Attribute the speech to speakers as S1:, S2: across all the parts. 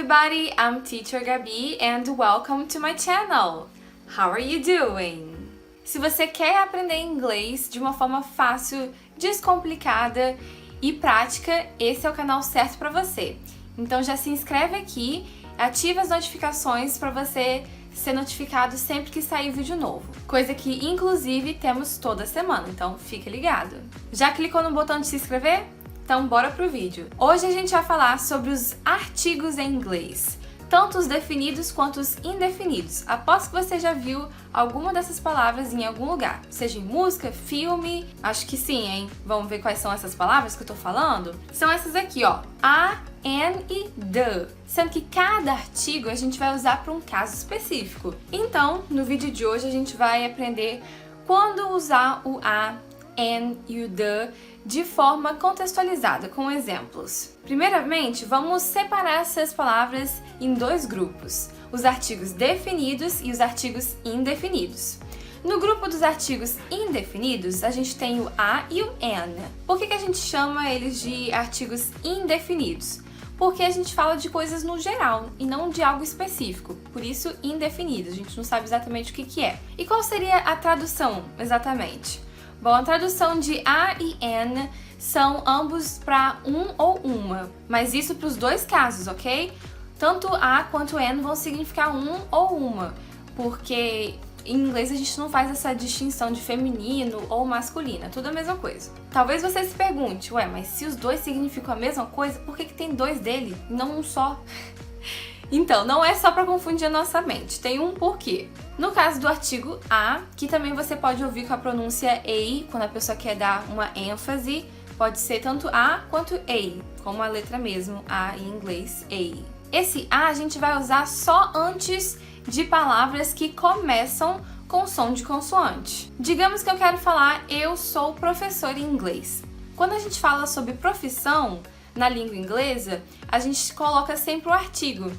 S1: everybody, I'm Teacher Gabi and welcome to my channel. How are you doing? Se você quer aprender inglês de uma forma fácil, descomplicada e prática, esse é o canal certo para você. Então já se inscreve aqui, ativa as notificações para você ser notificado sempre que sair vídeo novo. Coisa que, inclusive, temos toda semana, então fique ligado. Já clicou no botão de se inscrever? Então bora pro vídeo. Hoje a gente vai falar sobre os artigos em inglês, tanto os definidos quanto os indefinidos. Aposto que você já viu alguma dessas palavras em algum lugar, seja em música, filme, acho que sim, hein? Vamos ver quais são essas palavras que eu tô falando? São essas aqui, ó, a, an e the, sendo que cada artigo a gente vai usar para um caso específico. Então, no vídeo de hoje a gente vai aprender quando usar o a, an e o the de forma contextualizada, com exemplos. Primeiramente, vamos separar essas palavras em dois grupos, os artigos definidos e os artigos indefinidos. No grupo dos artigos indefinidos, a gente tem o a e o an. Por que a gente chama eles de artigos indefinidos? Porque a gente fala de coisas no geral e não de algo específico, por isso indefinido, a gente não sabe exatamente o que é. E qual seria a tradução, exatamente? Bom, a tradução de a e an são ambos para um ou uma, mas isso para os dois casos, ok? Tanto a quanto an vão significar um ou uma, porque em inglês a gente não faz essa distinção de feminino ou masculino, é tudo a mesma coisa. Talvez você se pergunte, ué, mas se os dois significam a mesma coisa, por que tem dois dele e não um só? Então, não é só para confundir a nossa mente, tem um porquê. No caso do artigo a, que também você pode ouvir com a pronúncia a, quando a pessoa quer dar uma ênfase, pode ser tanto a quanto a, como a letra mesmo, a em inglês, a. Esse a gente vai usar só antes de palavras que começam com som de consoante. Digamos que eu quero falar eu sou professor em inglês. Quando a gente fala sobre profissão na língua inglesa, a gente coloca sempre o artigo.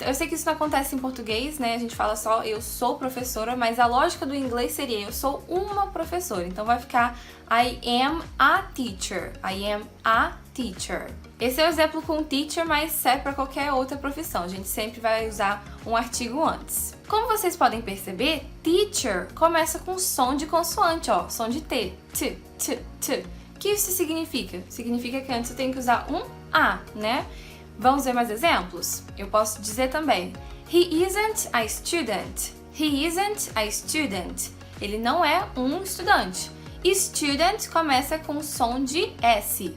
S1: Eu sei que isso não acontece em português, né? A gente fala só eu sou professora, mas a lógica do inglês seria eu sou uma professora. Então vai ficar I am a teacher. I am a teacher. Esse é o exemplo com teacher, mas serve para qualquer outra profissão. A gente sempre vai usar um artigo antes. Como vocês podem perceber, teacher começa com som de consoante, ó, som de T. T, T, T. O que isso significa? Significa que antes eu tenho que usar um a, né? Vamos ver mais exemplos? Eu posso dizer também He isn't a student. He isn't a student. Ele não é um estudante. Student começa com som de S.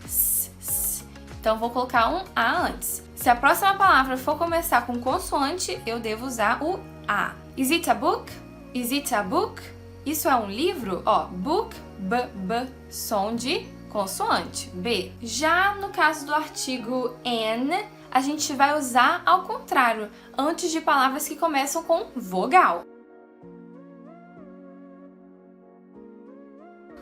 S1: Então vou colocar um a antes. Se a próxima palavra for começar com consoante, eu devo usar o a. Is it a book? Is it a book? Isso é um livro? Ó, book, b, som de consoante, B. Já no caso do artigo an, a gente vai usar ao contrário, antes de palavras que começam com vogal.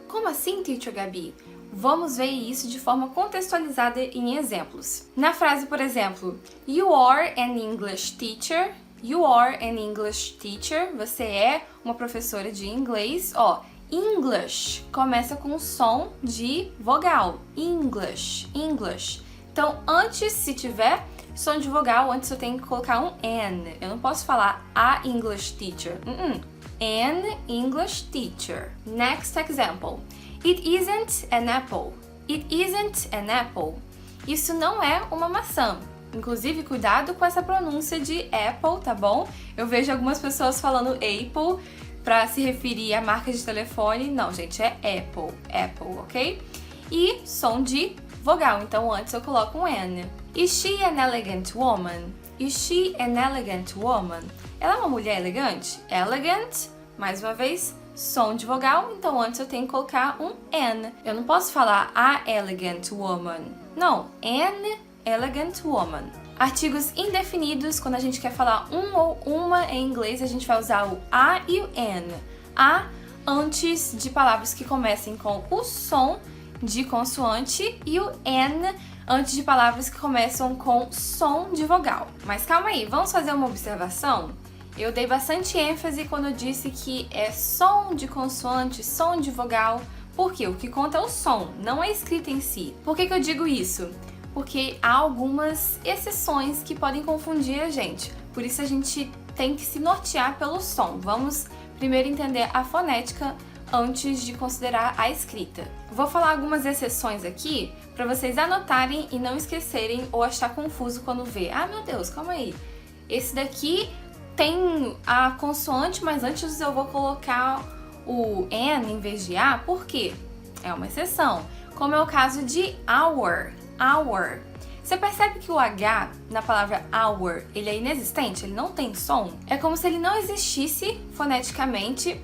S1: Como assim, Teacher Gabi? Vamos ver isso de forma contextualizada em exemplos. Na frase, por exemplo, You are an English teacher. You are an English teacher. Você é uma professora de inglês. Ó, English começa com som de vogal. English, English. Então, antes, se tiver som de vogal, antes eu tenho que colocar um an. Eu não posso falar a English teacher. An English teacher. Next example. It isn't an apple. It isn't an apple. Isso não é uma maçã. Inclusive, cuidado com essa pronúncia de apple, tá bom? Eu vejo algumas pessoas falando apple para se referir à marca de telefone. Não, gente, é Apple, Apple, ok? E som de vogal, então antes eu coloco um N. Is she an elegant woman? Is she an elegant woman? Ela é uma mulher elegante? Elegant, mais uma vez, som de vogal, então antes eu tenho que colocar um N. Eu não posso falar a elegant woman. Não, an elegant woman. Artigos indefinidos, quando a gente quer falar um ou uma em inglês, a gente vai usar o a e o an. A antes de palavras que comecem com o som de consoante e o an antes de palavras que começam com som de vogal. Mas calma aí, vamos fazer uma observação? Eu dei bastante ênfase quando eu disse que é som de consoante, som de vogal, porque o que conta é o som, não a escrita em si. Por que eu digo isso? porque há algumas exceções que podem confundir a gente. Por isso a gente tem que se nortear pelo som. Vamos primeiro entender a fonética antes de considerar a escrita. Vou falar algumas exceções aqui para vocês anotarem e não esquecerem ou achar confuso quando vê. Ah, meu Deus, calma aí. Esse daqui tem a consoante, mas antes eu vou colocar o N em vez de A, por quê? É uma exceção, como é o caso de hour, hour. Você percebe que o H na palavra hour, ele é inexistente, ele não tem som? É como se ele não existisse foneticamente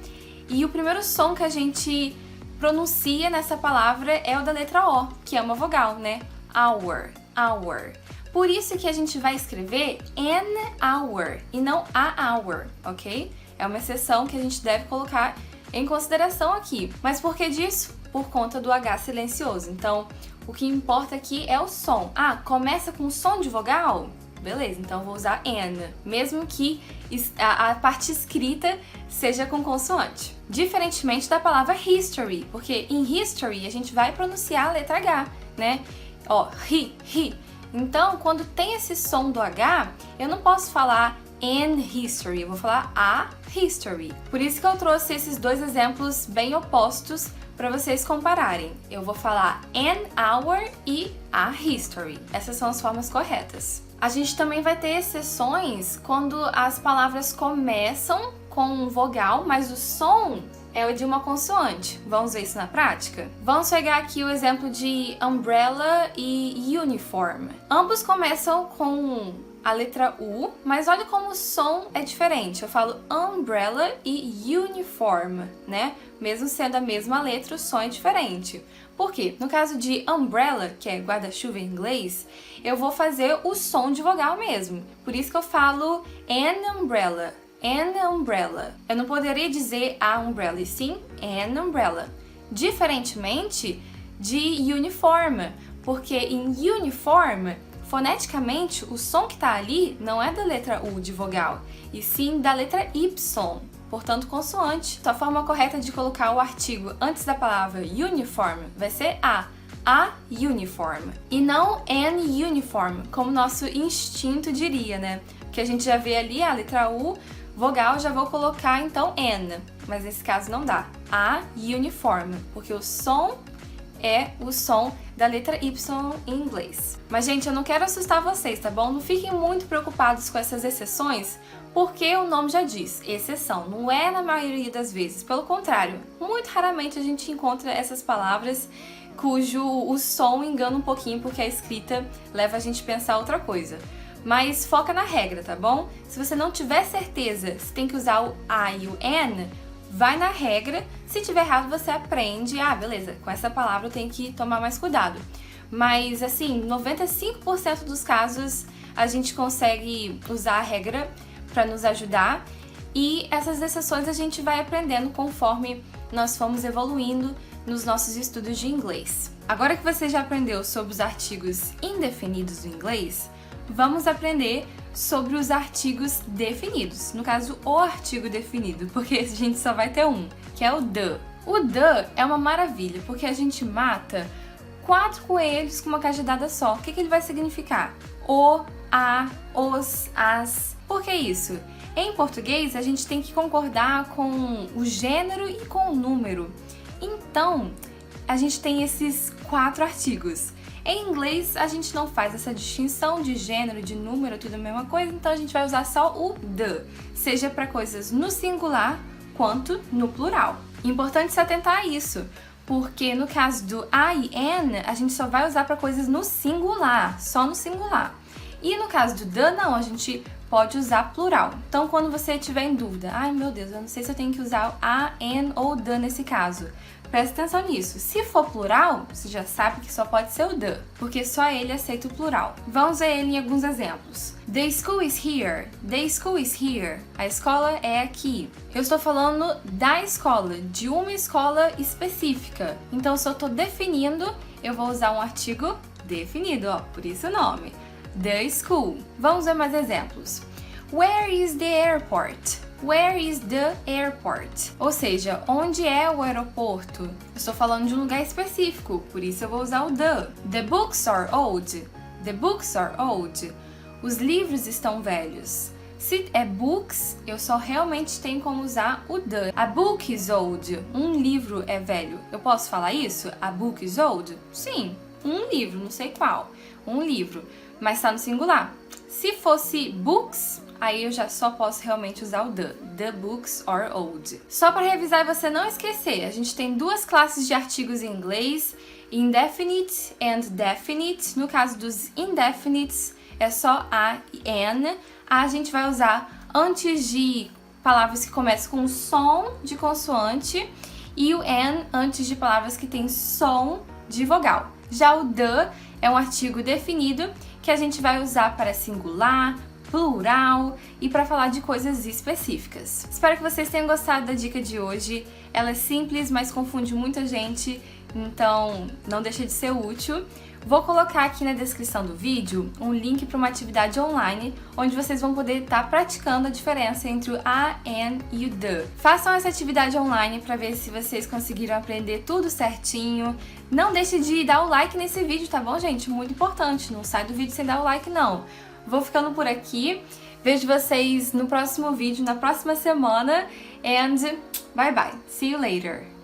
S1: e o primeiro som que a gente pronuncia nessa palavra é o da letra O, que é uma vogal, né? Hour, hour. Por isso que a gente vai escrever an hour e não a hour, ok? É uma exceção que a gente deve colocar em consideração aqui. Mas por que disso? Por conta do H silencioso. Então, o que importa aqui é o som. Ah, começa com som de vogal? Beleza, então vou usar N, mesmo que a parte escrita seja com consoante. Diferentemente da palavra history, porque em history a gente vai pronunciar a letra H, né? Ó, hi. Então, quando tem esse som do H, eu não posso falar in history, eu vou falar a history. Por isso que eu trouxe esses dois exemplos bem opostos para vocês compararem. Eu vou falar an hour e a history. Essas são as formas corretas. A gente também vai ter exceções quando as palavras começam com um vogal, mas o som é o de uma consoante. Vamos ver isso na prática? Vamos pegar aqui o exemplo de umbrella e uniform. Ambos começam com a letra U, mas olha como o som é diferente. Eu falo umbrella e uniform, né? Mesmo sendo a mesma letra, o som é diferente. Por quê? No caso de umbrella, que é guarda-chuva em inglês, eu vou fazer o som de vogal mesmo. Por isso que eu falo an umbrella. An umbrella. Eu não poderia dizer a umbrella, e sim an umbrella. Diferentemente de uniform, porque em uniform, foneticamente, o som que está ali não é da letra U de vogal, e sim da letra Y, portanto consoante. Então, a forma correta de colocar o artigo antes da palavra uniform vai ser a uniform, e não an uniform, como nosso instinto diria, né? Porque a gente já vê ali a letra U, vogal, já vou colocar então N, mas nesse caso não dá. A uniform, porque o som é o som da letra Y em inglês. Mas, gente, eu não quero assustar vocês, tá bom? Não fiquem muito preocupados com essas exceções, porque o nome já diz, exceção. Não é na maioria das vezes. Pelo contrário, muito raramente a gente encontra essas palavras cujo o som engana um pouquinho, porque a escrita leva a gente a pensar outra coisa. Mas foca na regra, tá bom? Se você não tiver certeza se tem que usar o A e o N, vai na regra. Se tiver errado, você aprende. Ah, beleza, com essa palavra eu tenho que tomar mais cuidado. Mas, assim, 95% dos casos a gente consegue usar a regra para nos ajudar. E essas exceções a gente vai aprendendo conforme nós formos evoluindo nos nossos estudos de inglês. Agora que você já aprendeu sobre os artigos indefinidos do inglês, vamos aprender sobre os artigos definidos. No caso, o artigo definido, porque a gente só vai ter um, que é o the. O the é uma maravilha, porque a gente mata 4 coelhos com uma cajadada só. O que ele vai significar? O, a, os, as. Por que isso? Em português, a gente tem que concordar com o gênero e com o número. Então, a gente tem esses 4 artigos. Em inglês, a gente não faz essa distinção de gênero, de número, tudo a mesma coisa, então a gente vai usar só o the, seja para coisas no singular quanto no plural. Importante se atentar a isso, porque no caso do I e N, a gente só vai usar para coisas no singular, só no singular. E no caso do the, não, a gente pode usar plural. Então, quando você estiver em dúvida, ai meu Deus, eu não sei se eu tenho que usar a, N ou the nesse caso. Presta atenção nisso. Se for plural, você já sabe que só pode ser o the, porque só ele aceita o plural. Vamos ver ele em alguns exemplos. The school is here. The school is here. A escola é aqui. Eu estou falando da escola, de uma escola específica. Então, se eu estou definindo, eu vou usar um artigo definido, ó, por isso o nome. The school. Vamos ver mais exemplos. Where is the airport? Where is the airport? Ou seja, onde é o aeroporto? Eu estou falando de um lugar específico, por isso eu vou usar o the. The books are old. The books are old. Os livros estão velhos. Se é books, eu só realmente tenho como usar o the. A book is old. Um livro é velho. Eu posso falar isso? A book is old? Sim, um livro, não sei qual. Um livro, mas tá no singular. Se fosse books, aí eu já só posso realmente usar o the. The books are old. Só para revisar e você não esquecer, a gente tem duas classes de artigos em inglês, indefinite and definite. No caso dos indefinites, é só a e an. A gente vai usar antes de palavras que começam com som de consoante e o an antes de palavras que têm som de vogal. Já o the é um artigo definido que a gente vai usar para singular, plural e para falar de coisas específicas. Espero que vocês tenham gostado da dica de hoje. Ela é simples, mas confunde muita gente, então não deixa de ser útil. Vou colocar aqui na descrição do vídeo um link para uma atividade online onde vocês vão poder estar praticando a diferença entre o a, an e o the. Façam essa atividade online para ver se vocês conseguiram aprender tudo certinho. Não deixe de dar o like nesse vídeo, tá bom, gente? Muito importante, não sai do vídeo sem dar o like, não. Vou ficando por aqui. Vejo vocês no próximo vídeo, na próxima semana. And bye bye. See you later.